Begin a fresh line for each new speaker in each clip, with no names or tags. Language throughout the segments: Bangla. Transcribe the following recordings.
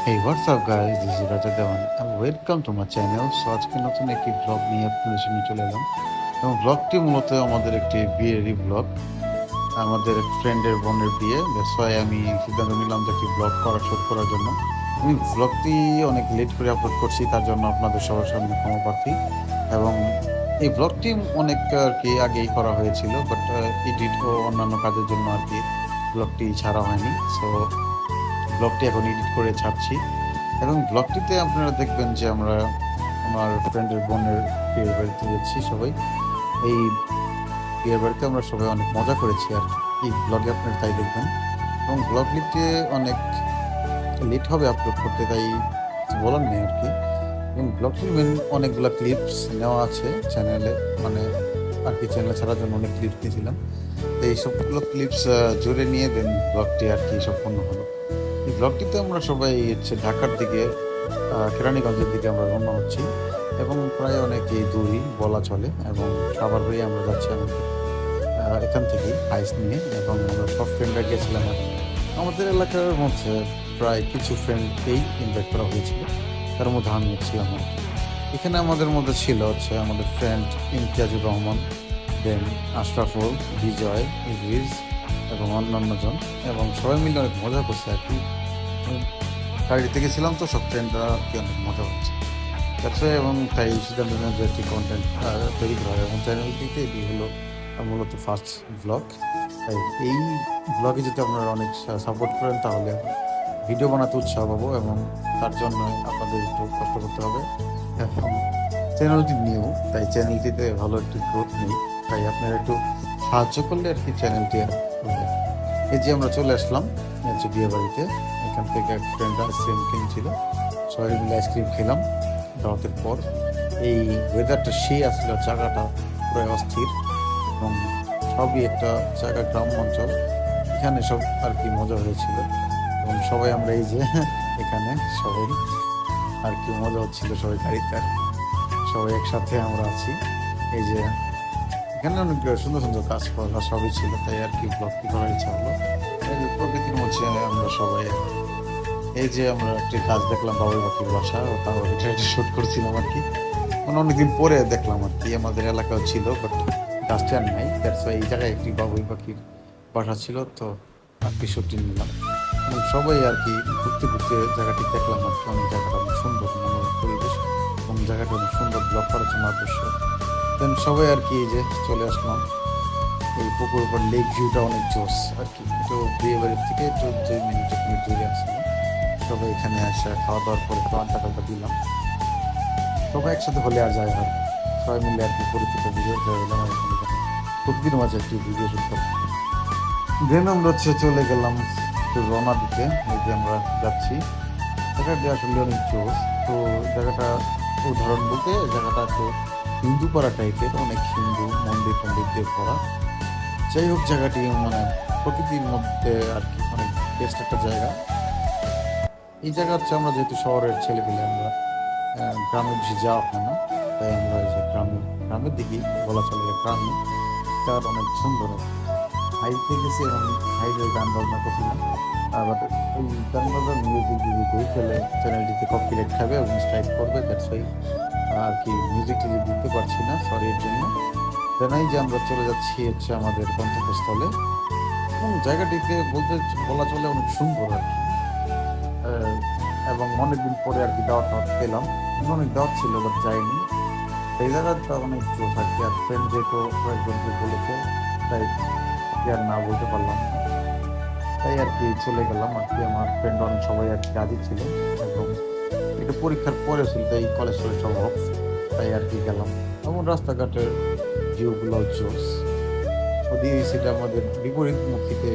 Hey, what's up guys? This is Raja Devan and welcome to my channel. So আজকে নতুন একটি ব্লগ নিয়ে আপনাদের সামনে চলে এলাম এবং ব্লগটি মূলত আমাদের একটি বিয়েরই ব্লগ। আমাদের ফ্রেন্ডের বোনের বিয়ে, দ্যাটস ওয়াই আমি সিদ্ধান্ত নিলাম যে একটি ব্লগ শুট করার জন্য। আমি ব্লগটি অনেক লেট করে আপলোড করছি, তার জন্য আপনাদের সবার সামনে ক্ষমা প্রার্থী। এবং এই ব্লগটি অনেক আর কি আগেই করা হয়েছিল, বাট এডিট ও অন্যান্য কাজের জন্য আর কি ব্লগটি ছাড়া হয়নি। সো ব্লগটি এখন এডিট করে ছাড়ছি এবং ব্লগটিতে আপনারা দেখবেন যে আমরা আমার ফ্রেন্ডের বোনের বিয়ের বাড়িতে যাচ্ছি সবাই। এই বিয়ের বাড়িতে আমরা সবাই অনেক মজা করেছি আর এই ব্লগে আপনারা তাই দেখবেন। এবং ব্লগটিতে অনেক লেট হবে আপলোড করতে, তাই কিছু বলার নেই আর কি। এবং ব্লগটির মেন অনেকগুলো ক্লিপস নেওয়া আছে চ্যানেলে, মানে আর কি চ্যানেলে ছাড়ার জন্য অনেক ক্লিপস নিয়েছিলাম। তো এই সবগুলো ক্লিপস জুড়ে নিয়ে দেন ব্লগটি আর কি সম্পূর্ণ হলো। এই ব্লগটিতে আমরা সবাই হচ্ছে ঢাকার দিকে, কেরানীগঞ্জের দিকে আমরা রওনা হচ্ছি এবং প্রায় অনেকেই দূরই বলা চলে। এবং সাভার হয়ে আমরা যাচ্ছি আমাদের এখান থেকেই হাইস নিয়ে, এবং আমরা সব ফ্রেন্ডরা গিয়েছিলাম আর কি। আমাদের এলাকার মধ্যে প্রায় কিছু ফ্রেন্ডকেই ইনভাইট করা হয়েছিল, তার মধ্যে আমি ছিলাম আর কি। এখানে আমাদের মধ্যে ছিল হচ্ছে আমাদের ফ্রেন্ড ইমতিয়াজুর রহমান, দেন আশরাফুল, বিজয়, ইদ্রিস এবং অন্যান্য জন, এবং সবাই মিলে অনেক মজা করছে আর কি। গাড়িতে গেছিলাম তো সব ফ্রেন্ডরা আর কি অনেক মজা হচ্ছে ব্যবসা, এবং তাই সিদ্ধান্ত নিলাম যে একটি কন্টেন্ট তৈরি করা হয়। এবং চ্যানেলটিতে এটি হলো মূলত ফার্স্ট ব্লগ। তাই এই ব্লগে যদি আপনারা অনেক সাপোর্ট করেন তাহলে ভিডিও বানাতে উৎসাহ পাবো, এবং তার জন্য আপনাদের একটু কষ্ট করতে হবে। এবং চ্যানেলটি নিউ, তাই চ্যানেলটিতে ভালো একটু গ্রোথ নেই, তাই আপনারা একটু সাহায্য করলে আর কি চ্যানেলটি হবে। এই যে আমরা চলে আসলাম হচ্ছে বিয়ে বাড়িতে। এখান থেকে এক ফ্রেন্ড আইসক্রিম কিনেছিল, সবাই মিলে আইসক্রিম খেলাম দাওয়াতের পর। এই ওয়েদারটা সেই আসলে জায়গাটা পুরো অস্থির, এবং সবই একটা জায়গা, গ্রাম অঞ্চল, এখানে সব আর কি মজা হয়েছিল। এবং সবাই আমরা এই যে এখানে সবাই আর কি মজা হচ্ছিল, সবাই গাড়িতে সবাই একসাথে আমরা আছি। এই যে এখানে অনেক সুন্দর সুন্দর গাছপালা সবই ছিল, তাই আর কি ব্লগটি করার ইচ্ছা হলো। এই যে প্রকৃতির মধ্যে আমরা সবাই, এই যে আমরা একটি গাছ দেখলাম, বাবুই পাখির বাসা, তাও এটা শুট করছিলাম আর কি। মানে অনেকদিন পরে দেখলাম আর কি, আমাদের এলাকাও ছিল বাট গাছটা আর নাই, এই জায়গায় একটি বাবুই পাখির বাসা ছিল, তো আর কি শুটিং নিলাম। এবং সবাই আর কি ঘুরতে ঘুরতে জায়গাটি দেখলাম আর কি। অনেক জায়গাটা অনেক সুন্দর মনোরম পরিবেশ, এবং জায়গাটা অনেক সুন্দর ব্লগ করার জন্য আদর্শ। দেন সবাই আর কি এই যে চলে আসলাম এই পুকুর উপর, লেক ভিউটা অনেক জোস আর কি। একটু বিয়ে বাড়ির থেকে একটু 2 মিনিট দূরে আসলাম। সবাই এখানে এসে খাওয়া দাওয়ার পরে একটু আড্ডা টাড্ডা দিলাম। সবাই একসাথে হলে আর যায় হয়, সবাই মিলে আর কি পরিচিত ভিডিও হলাম এখানে, প্রতিদিন মাঝে একটি ভিডিও শুট করলাম। দেন আমরা হচ্ছে চলে গেলাম একটু রওনা দিতে। এই যে আমরা যাচ্ছি, জায়গাটি আসলে অনেক জোস। তো জায়গাটা উদাহরণ বলতে জায়গাটা একটু হিন্দু পাড়া টাইপের, অনেক হিন্দু মন্দির টন্দির দিয়ে ভরা। যাই হোক, জায়গাটি মানে প্রকৃতির মধ্যে আর কি অনেক বেস্ট একটা জায়গা। এই জায়গা হচ্ছে আমরা যেহেতু শহরের ছেলে পেলে, আমরা গ্রামে বেশি যাওয়া হয় না, তাই আমরা এই যে গ্রামের দিকেই বলা চলে, গ্রামে তার অনেক সুন্দর হাইতে গেছে এবং হাইতে গান বাজনা করছিলাম। বাট এই গান বাজনার মিউজিক যদি দিই তাহলে চ্যানেলটিতে কপিরাইট খাবে এবং স্ট্রাইক করবে, দ্যাটস ওয়াই আর কি মিউজিক টিউজিক দিতে পারছি না, সরি এর জন্য। জানাই যে আমরা চলে যাচ্ছি হচ্ছে আমাদের গন্তব্যস্থলে, এবং জায়গাটিকে বলা চলে অনেক সুন্দর আর কি। এবং অনেকদিন পরে আর কি দাওয়াত পেলাম, অনেক দাওয়াত ছিল বাট যাইনি। এই জায়গাটা অনেক জোর আর কি। আর ফ্রেন্ড যেহেতু কয়েকজনকে বলেছে, তাই আর না বলতে পারলাম না, তাই আর কি চলে গেলাম আর কি। আমার ফ্রেন্ড অনেক সবাই আর কি রাজি ছিল, এবং এটা পরীক্ষার পরে ছিল, তাই কলেজ টলেজ সব অফ, তাই আর কি গেলাম। এবং রাস্তাঘাটের ভিউগুলো জোস। যদি সেটা আমাদের বিপরীত মুখীতে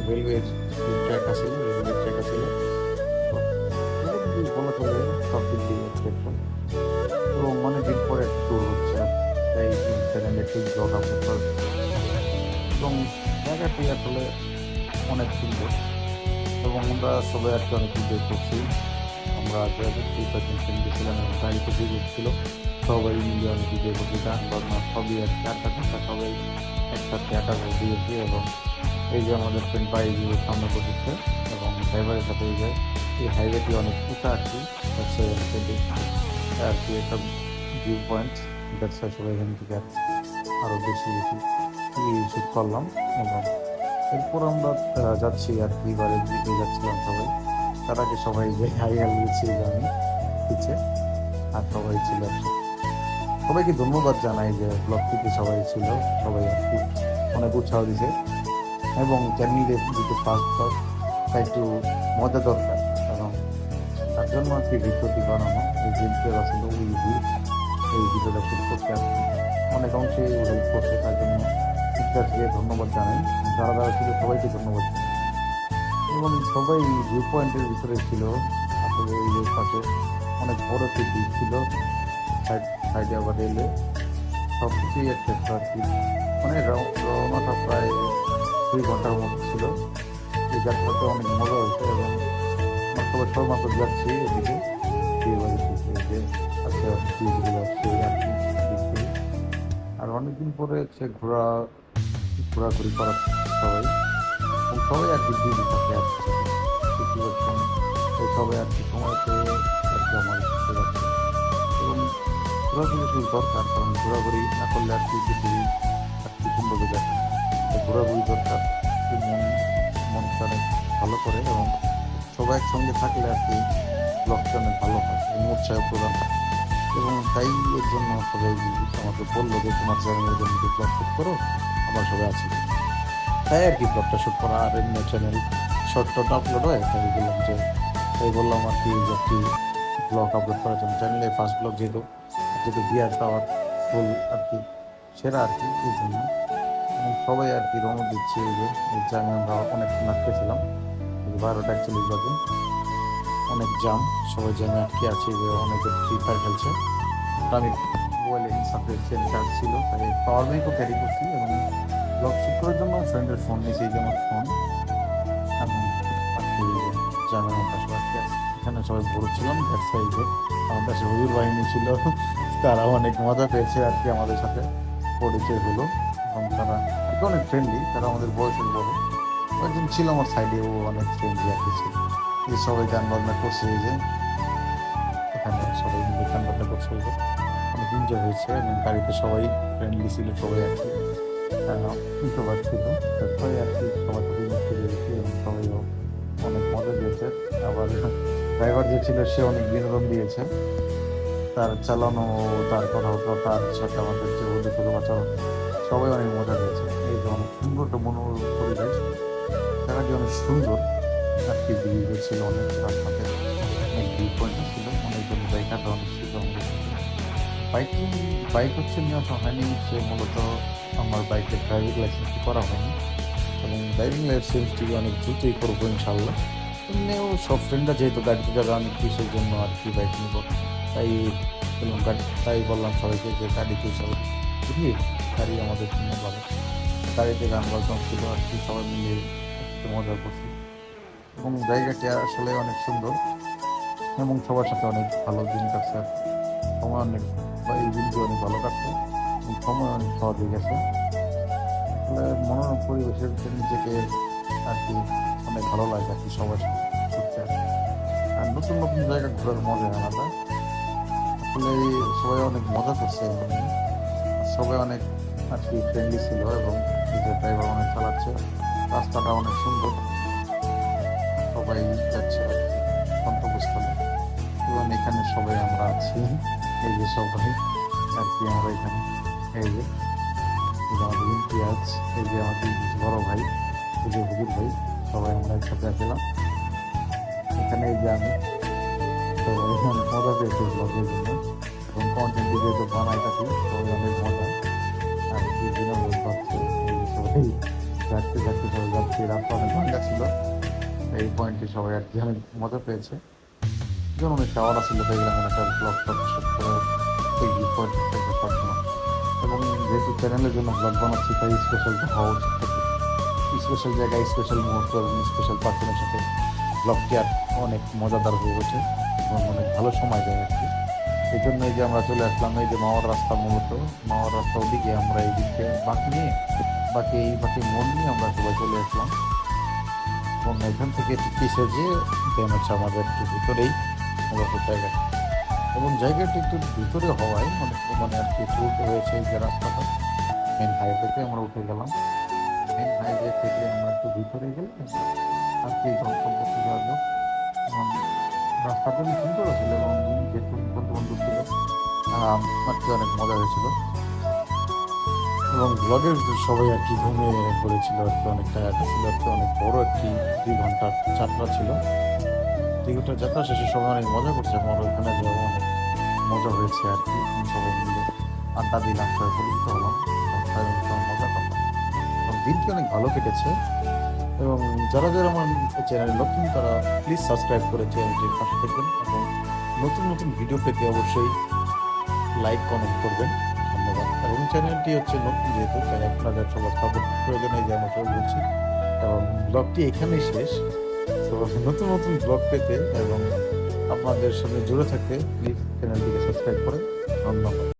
রেলওয়ের ট্র্যাক আছে, রেলওয়ের ট্র্যাক আছে, বলা চলে সব দিক দিয়ে এক্সেপশন। তো অনেকদিন পরে একটু ট্যুর হচ্ছে, তাই চ্যানেলে ঠিক ব্লগ আপলোড করা। এবং জায়গাটি আসলে অনেক সুন্দর, এবং আমরা সবাই আর কি অনেক এনজয় করছি। আমরা ফ্রেন্ড গেছিলাম এবং গাড়িতে ভিডিও ছিল, সবাই মিলে অনেক এনজয় করছি, গান বাজনা সবই আর কি, আড্ডা টাড্ডা সবাই একসাথে আড্ডা দিয়েছি। এবং এই যে আমাদের ফ্রেন্ড বাইক সামনে বসেছে, এবং ড্রাইভারের সাথে এই যায় এই হাইওয়েটি অনেক উঁচা আর কি, আর কি একটা ভিউ পয়েন্ট। দ্যাটস সবাই এখান থেকে আরও বেশি বেশি শ্যুট করলাম। এবং এরপর আমরা যাচ্ছি আর কি, বাড়ির দিকে যাচ্ছিলাম সবাই। তার আগে সবাই যে হাইয়াল দিয়েছি আমি পিছে, আর সবাই ছিল একসাথে। সবাইকে ধন্যবাদ জানাই যে ব্লগটিতে সবাই ছিল, সবাই আর কি অনেক উৎসাহ দিছে। এবং চ্যানেলে যেহেতু ফার্স্ট ব্লগ, তাই একটু মজা দরকার, কারণ তার জন্য আর কি ভিডিওটি বানানো। এই দিনকে আসলে এই ভিডিওটা শুট করতে আর কি অনেক অংশে হেল্প করছে, তার জন্য আজকে ধন্যবাদ জানাই। যারা যারা ছিল সবাইকে ধন্যবাদ জানাই। এবং সবাই ভিউ পয়েন্টের ভিতরে ছিল। আসলে এই যে পাশে অনেক বড় একটি দ্বীপ ছিল, সাইডে আবার রেলে সব কিছুই একটা আর কি, মানে রওনাটা প্রায় 2 ঘন্টার মতো ছিল। এই যাত্রাতে অনেক মজা হয়েছে। এবং আমরা সবাই সবেমাত্র যাচ্ছি এদিকে বিয়েবাড়ির দিকে, যে আচ্ছা দ্বীপগুলো আসছে আর কি দেখতে। আর অনেকদিন পরে হচ্ছে ঘোরাঘুরি করা সবাই, এবং সবাই আর কি দিদি থাকে আর কি কিছুক্ষণ, এই সবাই আর কি সময় পেয়ে আর কি আমার ঘুরতে যাচ্ছে। এবং ঘোরাঘুরি খুব দরকার, কারণ ঘোরাঘুরি না করলে আর কি পৃথিবী আর কি সুন্দর হয়ে যায়। ঘোরাঘুরি দরকার, মনটা অনেক ভালো করে। এবং সবাই একসঙ্গে থাকলে আর কি ব্লগটা অনেক ভালো হয় এবং উৎসাহ প্রদান হয়। এবং তাই এর জন্য সবাই আমাকে বললো যে তোমার চ্যানেলের জন্য ব্লগ শ্যুট করো, আমরা সবাই আছি। তাই আর কি ব্লগটা শ্যুট করা। আর এমনি চ্যানেল শর্ট টর্ট আপলোড হয়, তাই বললাম আর কি যে একটি ব্লগ আপলোড করার জন্য। চ্যানেলে ফার্স্ট ব্লগ যেহেতু বিয়ার টাওয়ার ফুল আর কি সেরা আর কি, এই জন্য। এবং সবাই আর কি রঙ দিচ্ছে। এই জামে আমরা অনেক নাচতেছিলাম, 12টা 41 বাজে, অনেক জাম, সবাই জ্যামে আটকে আছে। যে অনেকে ফ্রি ফায়ার খেলছে। আমি মোবাইলে ইনসাফিসিয়েন্ট চার্জ ছিল, তাই পাওয়ার ব্যাঙ্কও ক্যারি করছি। এবং ব্লগ শ্যুট করার জন্য ফ্রেন্ডের ফোন নিয়েছি, এই যে আমার ফোন। এবং জামে আমার পাশে আটকে আছে, এখানে সবাই ঘুরছিলাম। এক সাইডে আমার কাছে হুজুর বাহিনী ছিল, তারা অনেক মজা পেয়েছে আর কি, আমাদের সাথে পরিচয় হলো। এবং তারা আর কি অনেক ফ্রেন্ডলি, তারা আমাদের বয়সের বড়। একজন ছিল আমার সাইডে, ও অনেক ফ্রেন্ডলি আর কি ছিল। যে সবাই গান বাজনা করছে, এই যে এখানে সবাই মিলে গান বাজনা করছে, অনেক এনজয় হয়েছে। এবং গাড়িতে সবাই ফ্রেন্ডলি ছিল, সবাই আর কি ইন্ট্রোভার্ট ছিল, তারপরে আর কি সবার সাথে মিশতে পেরেছি। এবং সবাইও অনেক মজা দিয়েছে। আবার ড্রাইভার যে ছিল সে অনেক বিনোদন দিয়েছে, তার চালানো, তার কথাবার্তা, তার সাথে আমাদের যে বন্ধু আচরণ, সবাই অনেক মজা পেয়েছে। এই যে অনেক সুন্দর একটা মনোরম পরিবেশ, জায়গাটি অনেক সুন্দর আর কি। ব্রিজ ছিল অনেক, তার সাথে অনেক ভিউ পয়েন্ট ছিল, অনেকজন জায়গাটা অনেক ছিল। বাইক হচ্ছে নিয়ে আসা হয়নি, সে মূলত আমার বাইকের ড্রাইভিং লাইসেন্সটি করা হয়নি। এবং ড্রাইভিং লাইসেন্সটি অনেক দ্রুতই করবো ইনশাল্লাহ। এমনিও সব ফ্রেন্ডরা যেহেতু গাড়িতে যাবে, আমি কিসের জন্য আর কি বাইক নেব, তাই বললাম সবাইকে যে গাড়িতে সবাই বুঝলি, গাড়ি আমাদের জন্য ভালো। গাড়িতে গান বাজনা ছিল আর কি, সবাই মিলে একটু মজা করছি। এবং জায়গাটি আসলে অনেক সুন্দর, এবং সবার সাথে অনেক ভালো দিন কাটছে আর কি। সময় অনেক, এই দিনটি অনেক ভালো কাটছে, এবং সময় অনেক সহজ হয়ে গেছে। আসলে মনোরম পরিবেশের নিজেকে আর কি অনেক ভালো লাগে আর কি, সবার সাথে ঘুরতে আর কি। আর নতুন নতুন জায়গা ঘোরার মজা আলাদা। আসলে সবাই অনেক মজা করছে, সবাই অনেক আর কি ফ্রেন্ডলি ছিল। এবং এই যে ড্রাইভার অনেক চালাচ্ছে, রাস্তাটা অনেক সুন্দর, সবাই যাচ্ছে আর কি গন্তব্যস্থলে। এবং এখানে সবাই আমরা আছি, এই যে সবাই আর কি আমরা এখানে, এই যে আমাদের ইমতিয়াজ, এই যে আমাদের বড় ভাই, এই যে হুজুর ভাই, সবাই আমরা একসাথে আসলাম এখানে। এই যে আমি, সবাই অনেক মজা পেয়েছি ব্লগের জন্য। এবং কন্টেন্ট যেহেতু বানাই থাকি, সবাই অনেক মজা আর কি বিনোদন পাচ্ছে। এই যে সবাই যাচ্ছে সবাই যাচ্ছে, রাস্তা অনেক ভাঙ্গা ছিল, এই পয়েন্টে সবাই আর কি অনেক মজা পেয়েছে। যেমন অনেক টাওয়ার ছিল, তাই একটা ব্লগ এই পয়েন্ট থেকে সবসময়। এবং যেহেতু চ্যানেলের জন্য ব্লগ বানাচ্ছি, তাই স্পেশাল হাউস, স্পেশাল জায়গায়, স্পেশাল মুহূর্ত এবং স্পেশাল পার্সনের সাথে ব্লগটি আর অনেক মজাদার হয়ে ওঠে এবং অনেক ভালো সময় যায় আর কি। এই জন্য এই যে আমরা চলে আসলাম, এই যে মাওয়ার রাস্তা, মূলত মাওয়ার রাস্তা ওদিকে, আমরা এই দিকে বাকি মোড় নিয়ে আমরা সবাই চলে আসলাম। এবং এখান থেকে একটু পিছে যেয়ে দেন হচ্ছে আমাদের একটু ভিতরেই মূলত জায়গা, এবং জায়গাটা একটু ভিতরে হওয়ায় অনেক মানে আর কি একটু উঠে হয়েছে যে রাস্তাটা মেন হাইওয়েতে আমরা উঠে গেলাম। মেন হাইওয়ে থেকে আমরা একটু ভিতরে গেলে আর কি গন্তব্য চলে আসবো। এবং রাস্তাটা অনেক সুন্দর ছিল এবং যেহেতু বন্ধু বন্ধু ছিল আর কি অনেক মজা হয়েছিল। এবং ব্লগের সবাই আর কি ঘুমিয়ে পড়েছিল আর কি, অনেক টায়ার্ড ছিল আর কি, অনেক বড় একটি 2 ঘন্টার যাত্রা ছিল। 2 ঘন্টার যাত্রা শেষে সবাই অনেক মজা করছে এবং ওখানে যাবো অনেক মজা হয়েছে আর কি, সবাই মিলে আড্ডা দিলাম, সবাই পরিচিত হলাম এবং সবাই মিলে মজা করলাম এবং দিনটি অনেক ভালো কেটেছে। এবং যারা যারা আমার চ্যানেলে নতুন তারা প্লিজ সাবস্ক্রাইব করে চ্যানেলটির পাশে থাকবেন এবং নতুন নতুন ভিডিও পেতে অবশ্যই লাইক কমেন্ট করবেন। ধন্যবাদ। এবং চ্যানেলটি হচ্ছে নতুন যেহেতু, তাই আপনাদের সবার সাপোর্ট প্রয়োজন হয় যে আমরা সবাই বলছি। এবং ব্লগটি এখানেই শেষ। তো নতুন নতুন ব্লগ পেতে এবং আপনাদের সঙ্গে জুড়ে থাকতে প্লিজ চ্যানেলটিকে সাবস্ক্রাইব করেন। ধন্যবাদ।